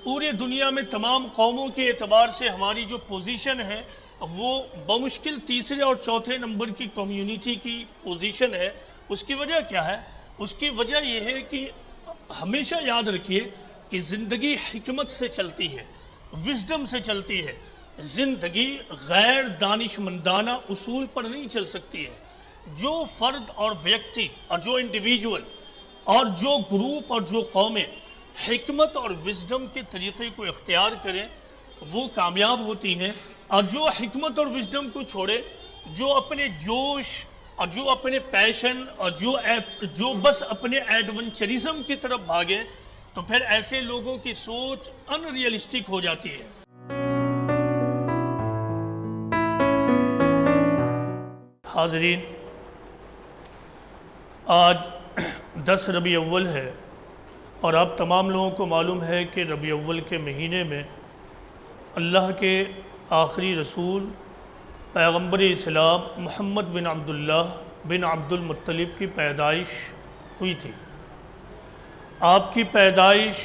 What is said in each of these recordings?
پورے دنیا میں تمام قوموں کے اعتبار سے ہماری جو پوزیشن ہے وہ بمشکل تیسرے اور چوتھے نمبر کی کمیونٹی کی پوزیشن ہے۔ اس کی وجہ کیا ہے؟ اس کی وجہ یہ ہے کہ ہمیشہ یاد رکھیے کہ زندگی حکمت سے چلتی ہے، وزڈم سے چلتی ہے۔ زندگی غیر دانشمندانہ اصول پر نہیں چل سکتی ہے۔ جو فرد اور ویکتی اور جو انڈیویجول اور جو گروپ اور جو قومیں حکمت اور وزڈم کے طریقے کو اختیار کریں وہ کامیاب ہوتی ہیں، اور جو حکمت اور وزڈم کو چھوڑے، جو اپنے جوش اور جو اپنے پیشن اور جو بس اپنے ایڈونچرزم کی طرف بھاگے، تو پھر ایسے لوگوں کی سوچ ان ریئلسٹک ہو جاتی ہے۔ حاضرین، آج 10 ربیع اول ہے، اور آپ تمام لوگوں کو معلوم ہے کہ ربیع اول کے مہینے میں اللہ کے آخری رسول پیغمبر اسلام محمد بن عبداللہ بن عبد المطلب کی پیدائش ہوئی تھی۔ آپ کی پیدائش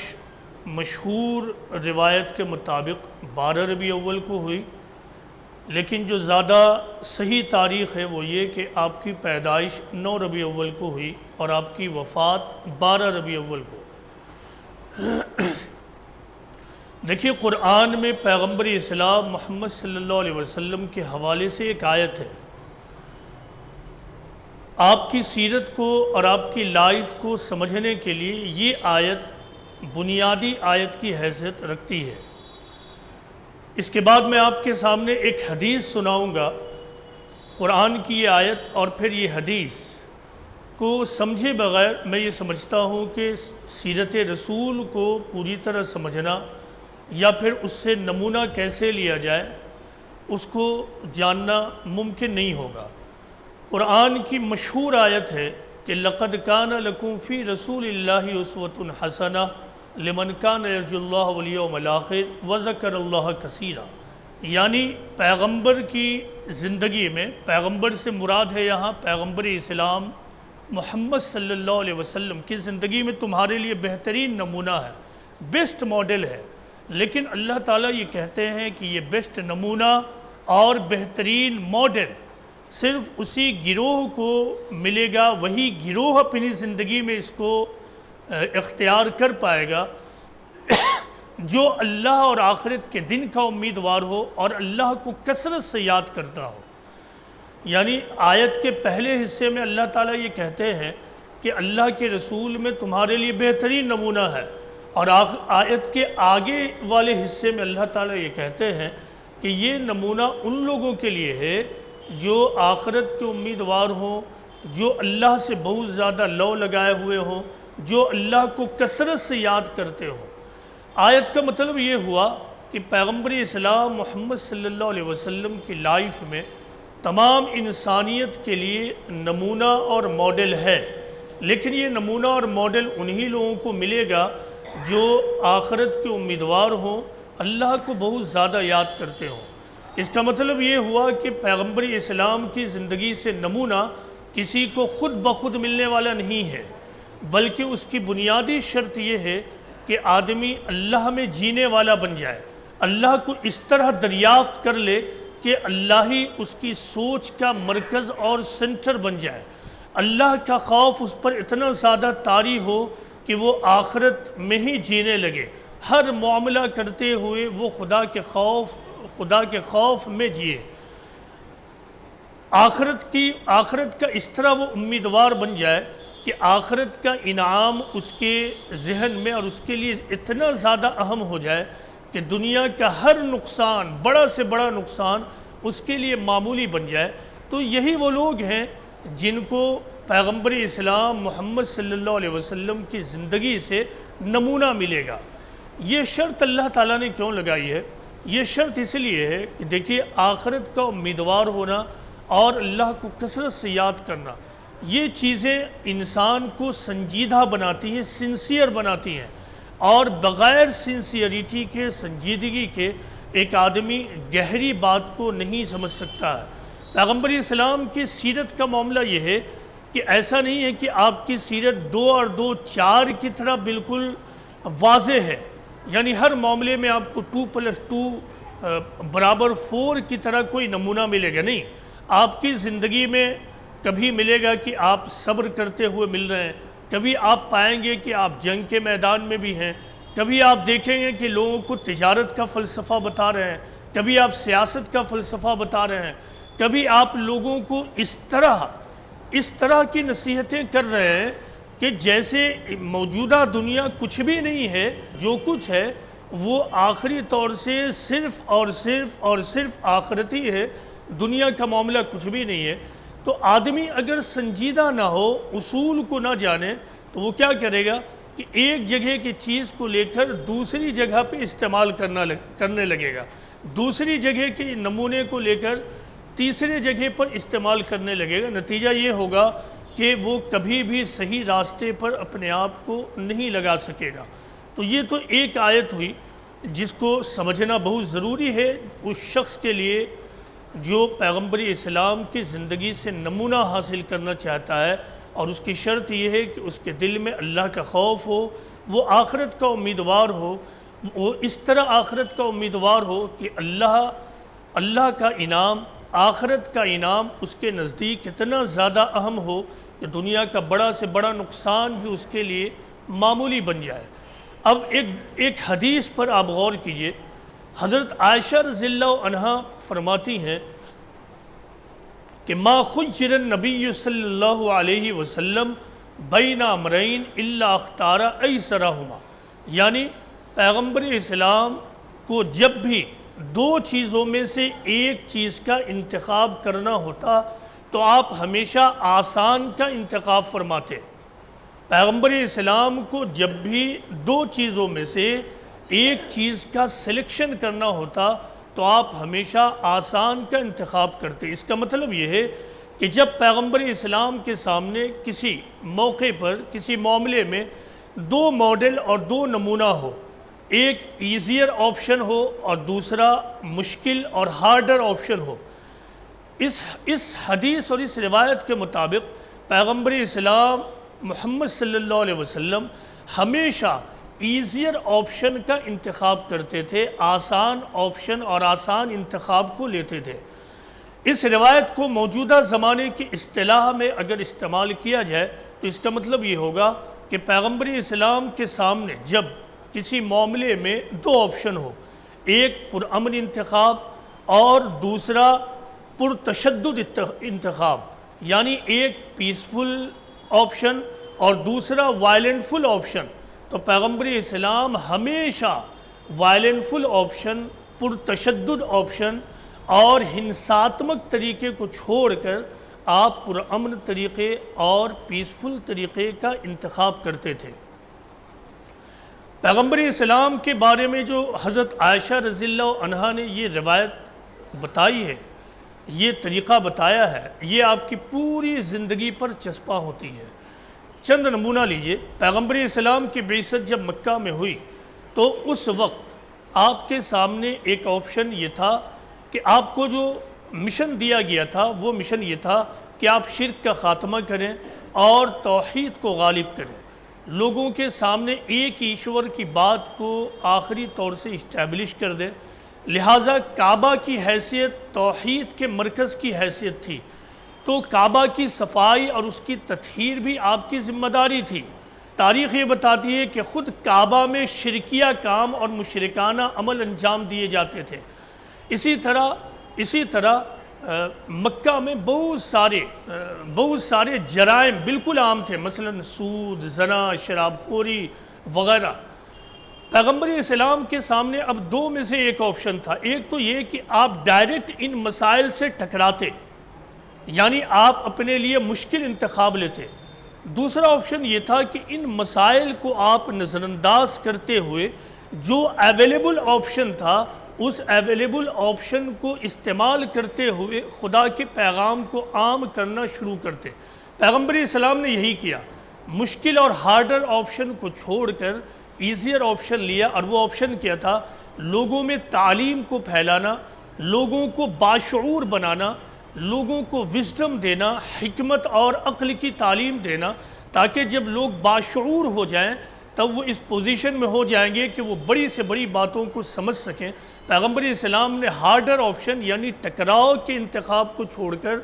مشہور روایت کے مطابق 12 ربیع اول کو ہوئی، لیکن جو زیادہ صحیح تاریخ ہے وہ یہ کہ آپ کی پیدائش 9 ربیع اول کو ہوئی اور آپ کی وفات 12 ربیع اول کو۔ دیکھیے، قرآن میں پیغمبر اسلام محمد صلی اللہ علیہ وسلم کے حوالے سے ایک آیت ہے۔ آپ کی سیرت کو اور آپ کی لائف کو سمجھنے کے لیے یہ آیت بنیادی آیت کی حیثیت رکھتی ہے۔ اس کے بعد میں آپ کے سامنے ایک حدیث سناؤں گا، قرآن کی یہ آیت اور پھر یہ حدیث کو سمجھے بغیر میں یہ سمجھتا ہوں کہ سیرت رسول کو پوری طرح سمجھنا یا پھر اس سے نمونہ کیسے لیا جائے اس کو جاننا ممکن نہیں ہوگا۔ قرآن کی مشہور آیت ہے کہ لَقَدْ كَانَ لَكُمْ فِي رَسُولِ اللَّهِ أُسْوَةٌ حَسَنَةٌ لِمَنْ كَانَ يَرْجُو اللَّهَ وَالْيَوْمَ الْآخِرَ وَذَكَرَ اللَّهَ كَثِيرًا، یعنی پیغمبر کی زندگی میں، پیغمبر سے مراد ہے یہاں پیغمبر اسلام محمد صلی اللہ علیہ وسلم کی زندگی میں تمہارے لیے بہترین نمونہ ہے، بیسٹ ماڈل ہے۔ لیکن اللہ تعالیٰ یہ کہتے ہیں کہ یہ بیسٹ نمونہ اور بہترین ماڈل صرف اسی گروہ کو ملے گا، وہی گروہ اپنی زندگی میں اس کو اختیار کر پائے گا جو اللہ اور آخرت کے دن کا امیدوار ہو اور اللہ کو کثرت سے یاد کرتا ہو۔ یعنی آیت کے پہلے حصے میں اللہ تعالیٰ یہ کہتے ہیں کہ اللہ کے رسول میں تمہارے لیے بہترین نمونہ ہے، اور آیت کے آگے والے حصے میں اللہ تعالیٰ یہ کہتے ہیں کہ یہ نمونہ ان لوگوں کے لیے ہے جو آخرت کے امیدوار ہوں، جو اللہ سے بہت زیادہ لو لگائے ہوئے ہوں، جو اللہ کو کثرت سے یاد کرتے ہوں۔ آیت کا مطلب یہ ہوا کہ پیغمبر اسلام محمد صلی اللہ علیہ وسلم کی لائف میں تمام انسانیت کے لیے نمونہ اور ماڈل ہے، لیکن یہ نمونہ اور ماڈل انہی لوگوں کو ملے گا جو آخرت کے امیدوار ہوں، اللہ کو بہت زیادہ یاد کرتے ہوں۔ اس کا مطلب یہ ہوا کہ پیغمبر اسلام کی زندگی سے نمونہ کسی کو خود بخود ملنے والا نہیں ہے، بلکہ اس کی بنیادی شرط یہ ہے کہ آدمی اللہ میں جینے والا بن جائے، اللہ کو اس طرح دریافت کر لے کہ اللہ ہی اس کی سوچ کا مرکز اور سینٹر بن جائے، اللہ کا خوف اس پر اتنا زیادہ طاری ہو کہ وہ آخرت میں ہی جینے لگے، ہر معاملہ کرتے ہوئے وہ خدا کے خوف میں جیے، آخرت کا اس طرح وہ امیدوار بن جائے کہ آخرت کا انعام اس کے ذہن میں اور اس کے لیے اتنا زیادہ اہم ہو جائے کہ دنیا کا ہر نقصان، بڑا سے بڑا نقصان اس کے لیے معمولی بن جائے۔ تو یہی وہ لوگ ہیں جن کو پیغمبر اسلام محمد صلی اللہ علیہ وسلم کی زندگی سے نمونہ ملے گا۔ یہ شرط اللہ تعالیٰ نے کیوں لگائی ہے؟ یہ شرط اس لیے ہے کہ دیکھیے، آخرت کا امیدوار ہونا اور اللہ کو کثرت سے یاد کرنا، یہ چیزیں انسان کو سنجیدہ بناتی ہیں، سنسیئر بناتی ہیں، اور بغیر سنسیئریٹی کے، سنجیدگی کے ایک آدمی گہری بات کو نہیں سمجھ سکتا ہے۔ پیغمبر اسلام کی سیرت کا معاملہ یہ ہے کہ ایسا نہیں ہے کہ آپ کی سیرت 2 اور 2 4 کی طرح بالکل واضح ہے، یعنی ہر معاملے میں آپ کو 2+2 برابر 4 کی طرح کوئی نمونہ ملے گا نہیں. آپ کی زندگی میں کبھی ملے گا کہ آپ صبر کرتے ہوئے مل رہے ہیں، کبھی آپ پائیں گے کہ آپ جنگ کے میدان میں بھی ہیں، کبھی آپ دیکھیں گے کہ لوگوں کو تجارت کا فلسفہ بتا رہے ہیں، کبھی آپ سیاست کا فلسفہ بتا رہے ہیں، کبھی آپ لوگوں کو اس طرح کی نصیحتیں کر رہے ہیں کہ جیسے موجودہ دنیا کچھ بھی نہیں ہے، جو کچھ ہے وہ آخری طور سے صرف اور صرف آخرتی ہے، دنیا کا معاملہ کچھ بھی نہیں ہے. تو آدمی اگر سنجیدہ نہ ہو، اصول کو نہ جانے، تو وہ کیا کرے گا کہ ایک جگہ کی چیز کو لے کر دوسری جگہ پہ استعمال کرنے لگے گا، دوسری جگہ کے نمونے کو لے کر تیسرے جگہ پر استعمال کرنے لگے گا. نتیجہ یہ ہوگا کہ وہ کبھی بھی صحیح راستے پر اپنے آپ کو نہیں لگا سکے گا. تو یہ تو ایک آیت ہوئی جس کو سمجھنا بہت ضروری ہے اس شخص کے لیے جو پیغمبر اسلام کی زندگی سے نمونہ حاصل کرنا چاہتا ہے، اور اس کی شرط یہ ہے کہ اس کے دل میں اللہ کا خوف ہو، وہ آخرت کا امیدوار ہو، وہ اس طرح آخرت کا امیدوار ہو کہ اللہ کا انعام، آخرت کا انعام اس کے نزدیک اتنا زیادہ اہم ہو کہ دنیا کا بڑا سے بڑا نقصان بھی اس کے لیے معمولی بن جائے. اب ایک حدیث پر آپ غور کیجئے. حضرت عائشہ رضی اللہ عنہا فرماتی ہیں کہ ما خیر النبی صلی اللہ علیہ وسلم بین امرین الا اختار ایسرہما، یعنی پیغمبر اسلام کو جب بھی دو چیزوں میں سے ایک چیز کا انتخاب کرنا ہوتا تو آپ ہمیشہ آسان کا انتخاب فرماتے. پیغمبر اسلام کو جب بھی دو چیزوں میں سے ایک چیز کا سلیکشن کرنا ہوتا تو آپ ہمیشہ آسان کا انتخاب کرتے. اس کا مطلب یہ ہے کہ جب پیغمبر اسلام کے سامنے کسی موقع پر کسی معاملے میں دو ماڈل اور دو نمونہ ہو، ایک ایزیئر آپشن ہو اور دوسرا مشکل اور ہارڈر آپشن ہو، اس حدیث اور اس روایت کے مطابق پیغمبر اسلام محمد صلی اللہ علیہ وسلم ہمیشہ ایزیئر آپشن کا انتخاب کرتے تھے، آسان آپشن اور آسان انتخاب کو لیتے تھے. اس روایت کو موجودہ زمانے کی اصطلاح میں اگر استعمال کیا جائے تو اس کا مطلب یہ ہوگا کہ پیغمبر اسلام کے سامنے جب کسی معاملے میں دو آپشن ہو، ایک پرامن انتخاب اور دوسرا پرتشدد انتخاب، یعنی ایک پیسفل آپشن اور دوسرا وائلنٹ فل آپشن، تو پیغمبر اسلام ہمیشہ وائلنٹ فل آپشن، پرتشدد آپشن اور ہنساتمک طریقے کو چھوڑ کر آپ پرامن طریقے اور پیسفل طریقے کا انتخاب کرتے تھے. پیغمبر اسلام کے بارے میں جو حضرت عائشہ رضی اللہ عنہا نے یہ روایت بتائی ہے، یہ طریقہ بتایا ہے، یہ آپ کی پوری زندگی پر چسپاں ہوتی ہے. چند نمونہ لیجئے. پیغمبر اسلام کی بعثت جب مکہ میں ہوئی تو اس وقت آپ کے سامنے ایک آپشن یہ تھا کہ آپ کو جو مشن دیا گیا تھا وہ مشن یہ تھا کہ آپ شرک کا خاتمہ کریں اور توحید کو غالب کریں، لوگوں کے سامنے ایک ایشور کی بات کو آخری طور سے اسٹیبلش کر دیں. لہٰذا کعبہ کی حیثیت توحید کے مرکز کی حیثیت تھی، تو کعبہ کی صفائی اور اس کی تطہیر بھی آپ کی ذمہ داری تھی. تاریخ یہ بتاتی ہے کہ خود کعبہ میں شرکیہ کام اور مشرکانہ عمل انجام دیے جاتے تھے. اسی طرح مکہ میں بہت سارے جرائم بالکل عام تھے، مثلا سود، زنا، شراب خوری وغیرہ. پیغمبر اسلام کے سامنے اب دو میں سے ایک آپشن تھا. ایک تو یہ کہ آپ ڈائریکٹ ان مسائل سے ٹکراتے، یعنی آپ اپنے لیے مشکل انتخاب لیتے. دوسرا آپشن یہ تھا کہ ان مسائل کو آپ نظر انداز کرتے ہوئے جو اویلیبل آپشن تھا اس اویلیبل آپشن کو استعمال کرتے ہوئے خدا کے پیغام کو عام کرنا شروع کرتے. پیغمبر اسلام نے یہی کیا، مشکل اور ہارڈر آپشن کو چھوڑ کر ایزیئر آپشن لیا، اور وہ آپشن کیا تھا لوگوں میں تعلیم کو پھیلانا، لوگوں کو باشعور بنانا، لوگوں کو وزڈم دینا، حکمت اور عقل کی تعلیم دینا، تاکہ جب لوگ باشعور ہو جائیں تب وہ اس پوزیشن میں ہو جائیں گے کہ وہ بڑی سے بڑی باتوں کو سمجھ سکیں۔ پیغمبر اسلام نے ہارڈر آپشن یعنی ٹکراؤ کے انتخاب کو چھوڑ کر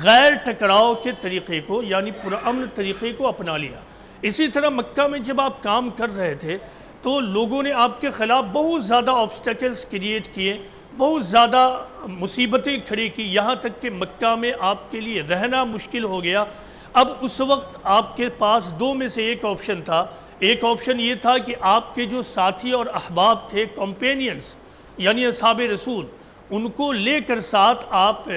غیر ٹکراؤ کے طریقے کو یعنی پرامن طریقے کو اپنا لیا۔ اسی طرح مکہ میں جب آپ کام کر رہے تھے تو لوگوں نے آپ کے خلاف بہت زیادہ آبسٹیکلز کریٹ کیے، بہت زیادہ مصیبتیں کھڑی کی، یہاں تک کہ مکہ میں آپ کے لیے رہنا مشکل ہو گیا۔ اب اس وقت آپ کے پاس دو میں سے ایک آپشن تھا۔ ایک آپشن یہ تھا کہ آپ کے جو ساتھی اور احباب تھے، کمپینینز یعنی اصحاب رسول، ان کو لے کر ساتھ آپ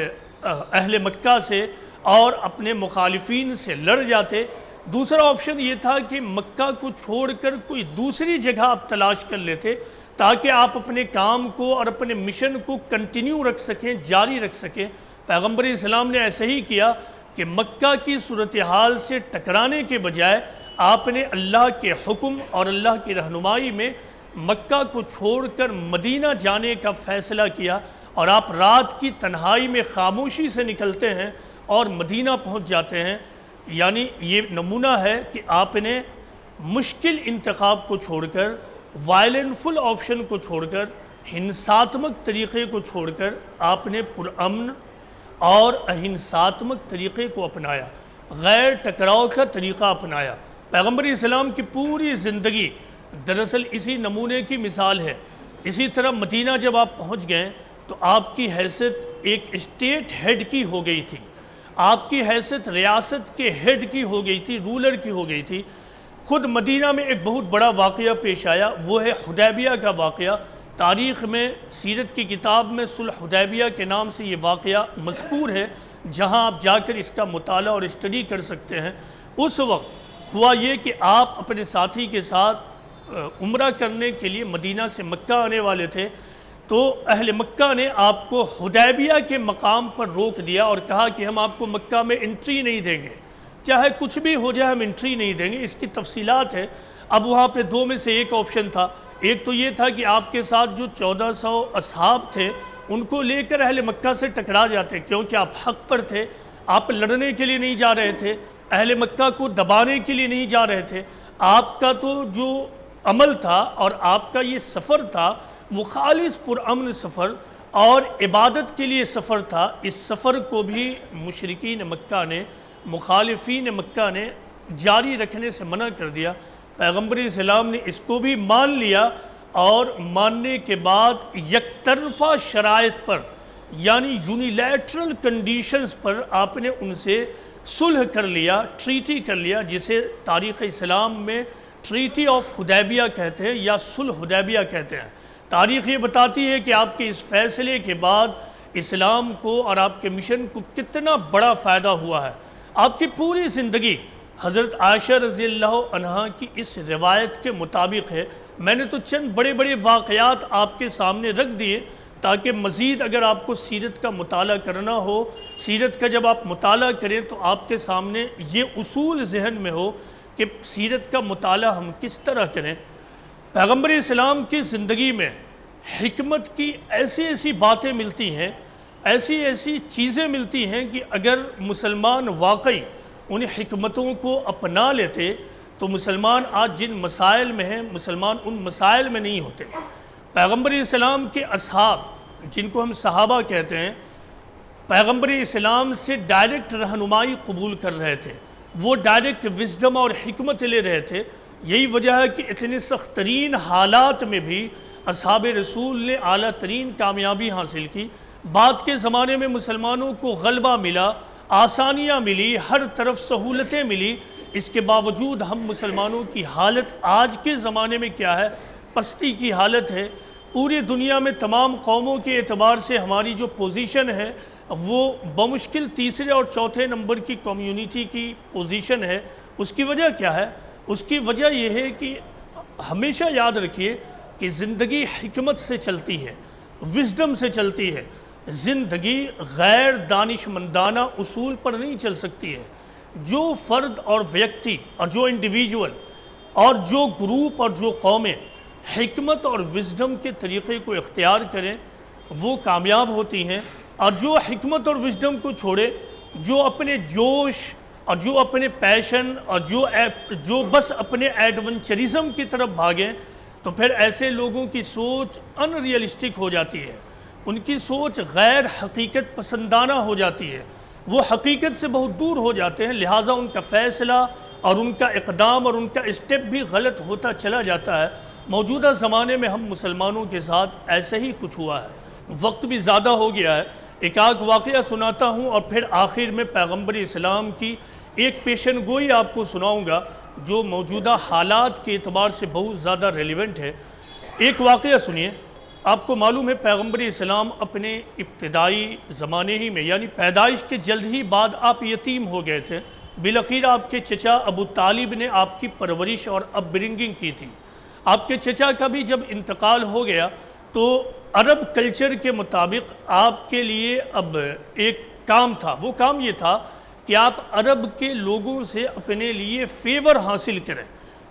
اہل مکہ سے اور اپنے مخالفین سے لڑ جاتے۔ دوسرا آپشن یہ تھا کہ مکہ کو چھوڑ کر کوئی دوسری جگہ آپ تلاش کر لیتے تاکہ آپ اپنے کام کو اور اپنے مشن کو کنٹینیو رکھ سکیں، جاری رکھ سکیں۔ پیغمبر اسلام نے ایسے ہی کیا کہ مکہ کی صورتحال سے ٹکرانے کے بجائے آپ نے اللہ کے حکم اور اللہ کی رہنمائی میں مکہ کو چھوڑ کر مدینہ جانے کا فیصلہ کیا، اور آپ رات کی تنہائی میں خاموشی سے نکلتے ہیں اور مدینہ پہنچ جاتے ہیں۔ یعنی یہ نمونہ ہے کہ آپ نے مشکل انتخاب کو چھوڑ کر، وائلنفل آپشن کو چھوڑ کر، ہنساتمک طریقے کو چھوڑ کر آپ نے پرامن اور اہنساتمک طریقے کو اپنایا، غیر ٹکراؤ کا طریقہ اپنایا۔ پیغمبر اسلام کی پوری زندگی دراصل اسی نمونے کی مثال ہے۔ اسی طرح مدینہ جب آپ پہنچ گئے تو آپ کی حیثیت ایک اسٹیٹ ہیڈ کی ہو گئی تھی، آپ کی حیثیت ریاست کے ہیڈ کی ہو گئی تھی، رولر کی ہو گئی تھی۔ خود مدینہ میں ایک بہت بڑا واقعہ پیش آیا، وہ ہے حدیبیہ کا واقعہ۔ تاریخ میں سیرت کی کتاب میں صلح حدیبیہ کے نام سے یہ واقعہ مذکور ہے، جہاں آپ جا کر اس کا مطالعہ اور اسٹڈی کر سکتے ہیں۔ اس وقت ہوا یہ کہ آپ اپنے ساتھی کے ساتھ عمرہ کرنے کے لیے مدینہ سے مکہ آنے والے تھے، تو اہل مکہ نے آپ کو حدیبیہ کے مقام پر روک دیا اور کہا کہ ہم آپ کو مکہ میں انٹری نہیں دیں گے، چاہے کچھ بھی ہو جائے ہم انٹری نہیں دیں گے۔ اس کی تفصیلات ہے۔ اب وہاں پہ دو میں سے ایک آپشن تھا۔ ایک تو یہ تھا کہ آپ کے ساتھ جو 1400 اصحاب تھے ان کو لے کر اہل مکہ سے ٹکرا جاتے، کیونکہ آپ حق پر تھے، آپ لڑنے کے لیے نہیں جا رہے تھے، اہل مکہ کو دبانے کے لیے نہیں جا رہے تھے۔ آپ کا تو جو عمل تھا اور آپ کا یہ سفر تھا وہ خالص پرامن سفر اور عبادت کے لیے سفر تھا۔ اس سفر کو بھی مشرکین مکہ نے، مخالفین مکہ نے جاری رکھنے سے منع کر دیا۔ پیغمبر اسلام نے اس کو بھی مان لیا، اور ماننے کے بعد یک طرفہ شرائط پر یعنی یونیلیٹرل کنڈیشنز پر آپ نے ان سے صلح کر لیا، ٹریٹی کر لیا، جسے تاریخ اسلام میں ٹریٹی آف حدیبیہ کہتے ہیں یا صلح حدیبیہ کہتے ہیں۔ تاریخ یہ بتاتی ہے کہ آپ کے اس فیصلے کے بعد اسلام کو اور آپ کے مشن کو کتنا بڑا فائدہ ہوا ہے۔ آپ کی پوری زندگی حضرت عائشہ رضی اللہ عنہا کی اس روایت کے مطابق ہے۔ میں نے تو چند بڑے بڑے واقعات آپ کے سامنے رکھ دیے تاکہ مزید اگر آپ کو سیرت کا مطالعہ کرنا ہو، سیرت کا جب آپ مطالعہ کریں تو آپ کے سامنے یہ اصول ذہن میں ہو کہ سیرت کا مطالعہ ہم کس طرح کریں۔ پیغمبر اسلام کی زندگی میں حکمت کی ایسی ایسی باتیں ملتی ہیں، ایسی ایسی چیزیں ملتی ہیں کہ اگر مسلمان واقعی ان حکمتوں کو اپنا لیتے تو مسلمان آج جن مسائل میں ہیں مسلمان ان مسائل میں نہیں ہوتے۔ پیغمبر اسلام کے اصحاب جن کو ہم صحابہ کہتے ہیں، پیغمبر اسلام سے ڈائریکٹ رہنمائی قبول کر رہے تھے، وہ ڈائریکٹ وزڈم اور حکمت لے رہے تھے۔ یہی وجہ ہے کہ اتنے سخت ترین حالات میں بھی اصحاب رسول نے اعلیٰ ترین کامیابی حاصل کی۔ بعد کے زمانے میں مسلمانوں کو غلبہ ملا، آسانیاں ملی، ہر طرف سہولتیں ملی، اس کے باوجود ہم مسلمانوں کی حالت آج کے زمانے میں کیا ہے؟ پستی کی حالت ہے۔ پوری دنیا میں تمام قوموں کے اعتبار سے ہماری جو پوزیشن ہے وہ بمشکل تیسرے اور چوتھے نمبر کی کمیونٹی کی پوزیشن ہے۔ اس کی وجہ کیا ہے؟ اس کی وجہ یہ ہے کہ ہمیشہ یاد رکھیے کہ زندگی حکمت سے چلتی ہے، وزڈم سے چلتی ہے۔ زندگی غیر دانش مندانہ اصول پر نہیں چل سکتی ہے۔ جو فرد اور ویکتی اور جو انڈیویجول اور جو گروپ اور جو قومیں حکمت اور وزڈم کے طریقے کو اختیار کریں وہ کامیاب ہوتی ہیں، اور جو حکمت اور وزڈم کو چھوڑے، جو اپنے جوش اور جو اپنے پیشن اور جو بس اپنے ایڈونچرزم کی طرف بھاگیں، تو پھر ایسے لوگوں کی سوچ ان ریئلسٹک ہو جاتی ہے، ان کی سوچ غیر حقیقت پسندانہ ہو جاتی ہے، وہ حقیقت سے بہت دور ہو جاتے ہیں، لہٰذا ان کا فیصلہ اور ان کا اقدام اور ان کا اسٹیپ بھی غلط ہوتا چلا جاتا ہے۔ موجودہ زمانے میں ہم مسلمانوں کے ساتھ ایسے ہی کچھ ہوا ہے۔ وقت بھی زیادہ ہو گیا ہے، ایک آدھ واقعہ سناتا ہوں اور پھر آخر میں پیغمبر اسلام کی ایک پیشن گوئی آپ کو سناؤں گا جو موجودہ حالات کے اعتبار سے بہت زیادہ ریلیونٹ ہے۔ ایک واقعہ سنیے۔ آپ کو معلوم ہے پیغمبر اسلام اپنے ابتدائی زمانے ہی میں یعنی پیدائش کے جلد ہی بعد آپ یتیم ہو گئے تھے۔ بالآخر آپ کے چچا ابو طالب نے آپ کی پرورش اور اپ برنگنگ کی تھی۔ آپ کے چچا کا بھی جب انتقال ہو گیا تو عرب کلچر کے مطابق آپ کے لیے اب ایک کام تھا، وہ کام یہ تھا کہ آپ عرب کے لوگوں سے اپنے لیے فیور حاصل کریں،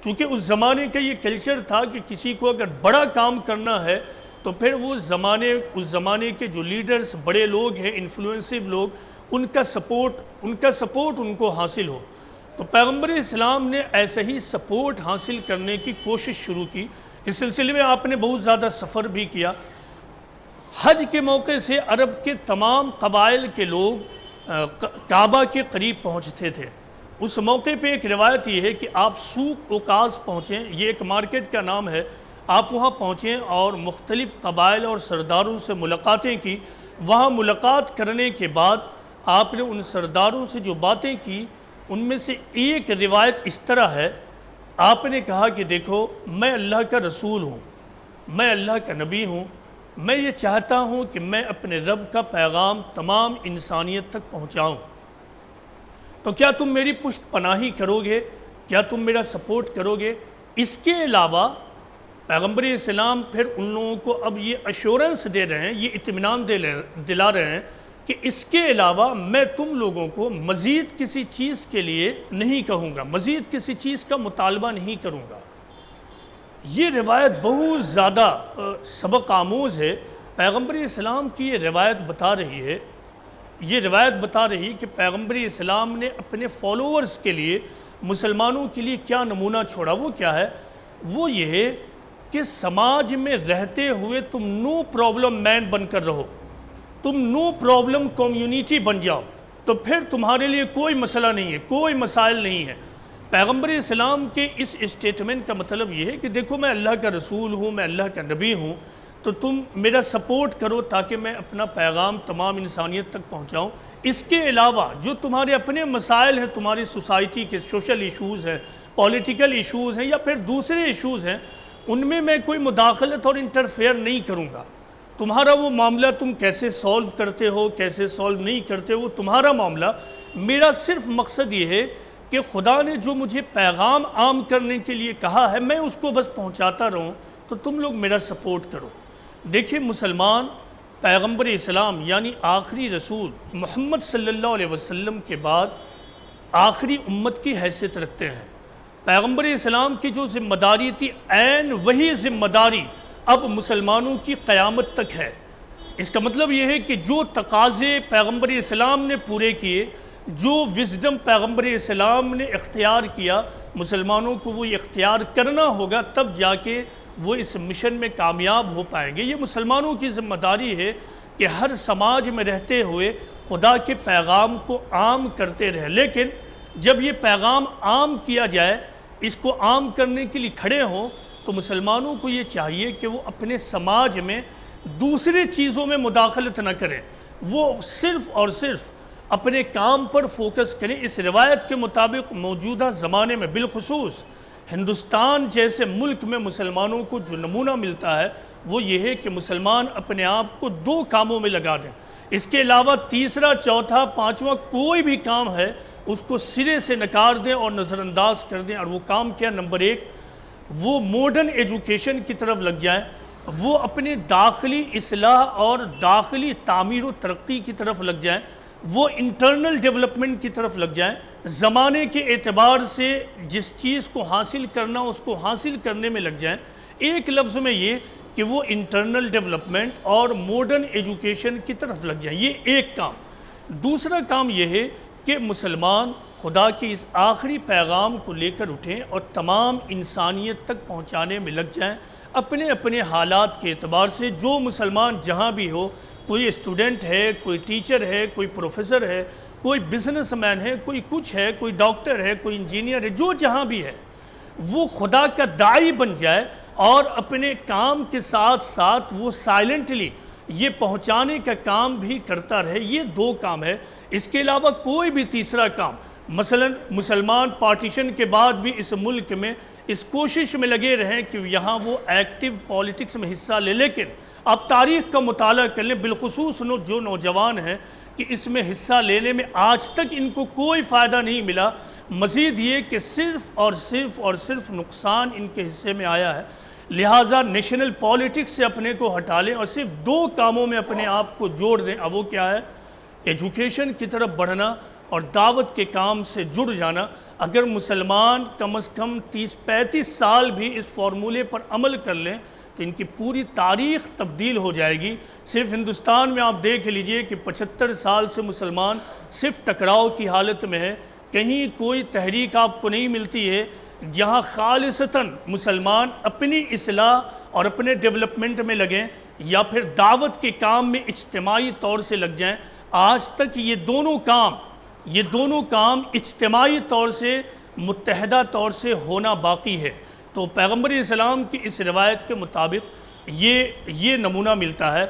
چونکہ اس زمانے کا یہ کلچر تھا کہ کسی کو اگر بڑا کام کرنا ہے تو پھر وہ اس زمانے کے جو لیڈرز بڑے لوگ ہیں، انفلوئنسو لوگ، ان کا سپورٹ ان کو حاصل ہو۔ تو پیغمبر اسلام نے ایسے ہی سپورٹ حاصل کرنے کی کوشش شروع کی۔ اس سلسلے میں آپ نے بہت زیادہ سفر بھی کیا۔ حج کے موقع سے عرب کے تمام قبائل کے لوگ کعبہ کے قریب پہنچتے تھے۔ اس موقع پہ ایک روایت یہ ہے کہ آپ سوق اوکاز پہنچیں، یہ ایک مارکیٹ کا نام ہے، آپ وہاں پہنچیں اور مختلف قبائل اور سرداروں سے ملاقاتیں کی۔ وہاں ملاقات کرنے کے بعد آپ نے ان سرداروں سے جو باتیں کی ان میں سے ایک روایت اس طرح ہے، آپ نے کہا کہ دیکھو میں اللہ کا رسول ہوں، میں اللہ کا نبی ہوں، میں یہ چاہتا ہوں کہ میں اپنے رب کا پیغام تمام انسانیت تک پہنچاؤں، تو کیا تم میری پشت پناہی کرو گے؟ کیا تم میرا سپورٹ کرو گے؟ اس کے علاوہ پیغمبر اسلام پھر ان لوگوں کو اب یہ ایشورنس دے رہے ہیں، یہ اطمینان دلا رہے ہیں کہ اس کے علاوہ میں تم لوگوں کو مزید کسی چیز کے لیے نہیں کہوں گا، مزید کسی چیز کا مطالبہ نہیں کروں گا۔ یہ روایت بہت زیادہ سبق آموز ہے۔ پیغمبر اسلام کی یہ روایت بتا رہی ہے کہ پیغمبر اسلام نے اپنے فالوورز کے لیے، مسلمانوں کے لیے کیا نمونہ چھوڑا۔ وہ کیا ہے؟ وہ یہ ہے کہ سماج میں رہتے ہوئے تم نو پرابلم مین بن کر رہو، تم نو پرابلم کمیونٹی بن جاؤ، تو پھر تمہارے لیے کوئی مسئلہ نہیں ہے، کوئی مسائل نہیں ہے۔ پیغمبر اسلام کے اس اسٹیٹمنٹ کا مطلب یہ ہے کہ دیکھو میں اللہ کا رسول ہوں، میں اللہ کا نبی ہوں، تو تم میرا سپورٹ کرو تاکہ میں اپنا پیغام تمام انسانیت تک پہنچاؤں۔ اس کے علاوہ جو تمہارے اپنے مسائل ہیں، تمہاری سوسائٹی کے سوشل ایشوز ہیں، پولیٹیکل ایشوز ہیں یا پھر دوسرے ایشوز ہیں، ان میں کوئی مداخلت اور انٹرفیئر نہیں کروں گا۔ تمہارا وہ معاملہ تم کیسے سولو کرتے ہو، کیسے سولو نہیں کرتے ہو، تمہارا معاملہ۔ میرا صرف مقصد یہ ہے کہ خدا نے جو مجھے پیغام عام کرنے کے لیے کہا ہے میں اس کو بس پہنچاتا رہوں، تو تم لوگ میرا سپورٹ کرو۔ دیکھیں مسلمان پیغمبر اسلام یعنی آخری رسول محمد صلی اللہ علیہ وسلم کے بعد آخری امت کی حیثیت رکھتے ہیں۔ پیغمبر اسلام کی جو ذمہ داری تھی عین وہی ذمہ داری اب مسلمانوں کی قیامت تک ہے۔ اس کا مطلب یہ ہے کہ جو تقاضے پیغمبر اسلام نے پورے کیے، جو وزڈم پیغمبر اسلام نے اختیار کیا، مسلمانوں کو وہ اختیار کرنا ہوگا، تب جا کے وہ اس مشن میں کامیاب ہو پائیں گے۔ یہ مسلمانوں کی ذمہ داری ہے کہ ہر سماج میں رہتے ہوئے خدا کے پیغام کو عام کرتے رہیں، لیکن جب یہ پیغام عام کیا جائے، اس کو عام کرنے کے لیے کھڑے ہوں، تو مسلمانوں کو یہ چاہیے کہ وہ اپنے سماج میں دوسرے چیزوں میں مداخلت نہ کریں، وہ صرف اور صرف اپنے کام پر فوکس کریں۔ اس روایت کے مطابق موجودہ زمانے میں بالخصوص ہندوستان جیسے ملک میں مسلمانوں کو جو نمونہ ملتا ہے وہ یہ ہے کہ مسلمان اپنے آپ کو دو کاموں میں لگا دیں، اس کے علاوہ تیسرا، چوتھا، پانچواں کوئی بھی کام ہے اس کو سرے سے نکار دیں اور نظر انداز کر دیں۔ اور وہ کام کیا؟ نمبر ایک، وہ ماڈرن ایجوکیشن کی طرف لگ جائیں، وہ اپنے داخلی اصلاح اور داخلی تعمیر و ترقی کی طرف لگ جائیں، وہ انٹرنل ڈیولپمنٹ کی طرف لگ جائیں، زمانے کے اعتبار سے جس چیز کو حاصل کرنا اس کو حاصل کرنے میں لگ جائیں۔ ایک لفظ میں یہ کہ وہ انٹرنل ڈیولپمنٹ اور ماڈرن ایجوکیشن کی طرف لگ جائیں، یہ ایک کام۔ دوسرا کام یہ ہے کہ مسلمان خدا کے اس آخری پیغام کو لے کر اٹھیں اور تمام انسانیت تک پہنچانے میں لگ جائیں، اپنے اپنے حالات کے اعتبار سے۔ جو مسلمان جہاں بھی ہو، کوئی اسٹوڈنٹ ہے، کوئی ٹیچر ہے، کوئی پروفیسر ہے، کوئی بزنس مین ہے، کوئی کچھ ہے، کوئی ڈاکٹر ہے، کوئی انجینئر ہے، جو جہاں بھی ہے، وہ خدا کا داعی بن جائے اور اپنے کام کے ساتھ ساتھ وہ سائلنٹلی یہ پہنچانے کا کام بھی کرتا رہے۔ یہ دو کام ہے، اس کے علاوہ کوئی بھی تیسرا کام۔ مثلا مسلمان پارٹیشن کے بعد بھی اس ملک میں اس کوشش میں لگے رہیں کہ یہاں وہ ایکٹیو پولیٹکس میں حصہ لے، لیکن آپ تاریخ کا مطالعہ کر لیں، بالخصوص جو نوجوان ہیں کہ اس میں حصہ لینے میں آج تک ان کو کوئی فائدہ نہیں ملا، مزید یہ کہ صرف نقصان ان کے حصے میں آیا ہے۔ لہٰذا نیشنل پولیٹکس سے اپنے کو ہٹا لیں اور صرف دو کاموں میں اپنے آپ کو جوڑ دیں۔ اب وہ کیا ہے؟ ایجوکیشن کی طرف بڑھنا اور دعوت کے کام سے جڑ جانا۔ اگر مسلمان کم از کم 30-35 سال بھی اس فارمولے پر عمل کر لیں تو ان کی پوری تاریخ تبدیل ہو جائے گی۔ صرف ہندوستان میں آپ دیکھ لیجئے کہ 75 سال سے مسلمان صرف ٹکراؤ کی حالت میں ہے، کہیں کوئی تحریک آپ کو نہیں ملتی ہے جہاں خالصتاً مسلمان اپنی اصلاح اور اپنے ڈیولپمنٹ میں لگیں یا پھر دعوت کے کام میں اجتماعی طور سے لگ جائیں۔ آج تک یہ دونوں کام اجتماعی طور سے متحدہ طور سے ہونا باقی ہے۔ تو پیغمبر اسلام کی اس روایت کے مطابق یہ نمونہ ملتا ہے۔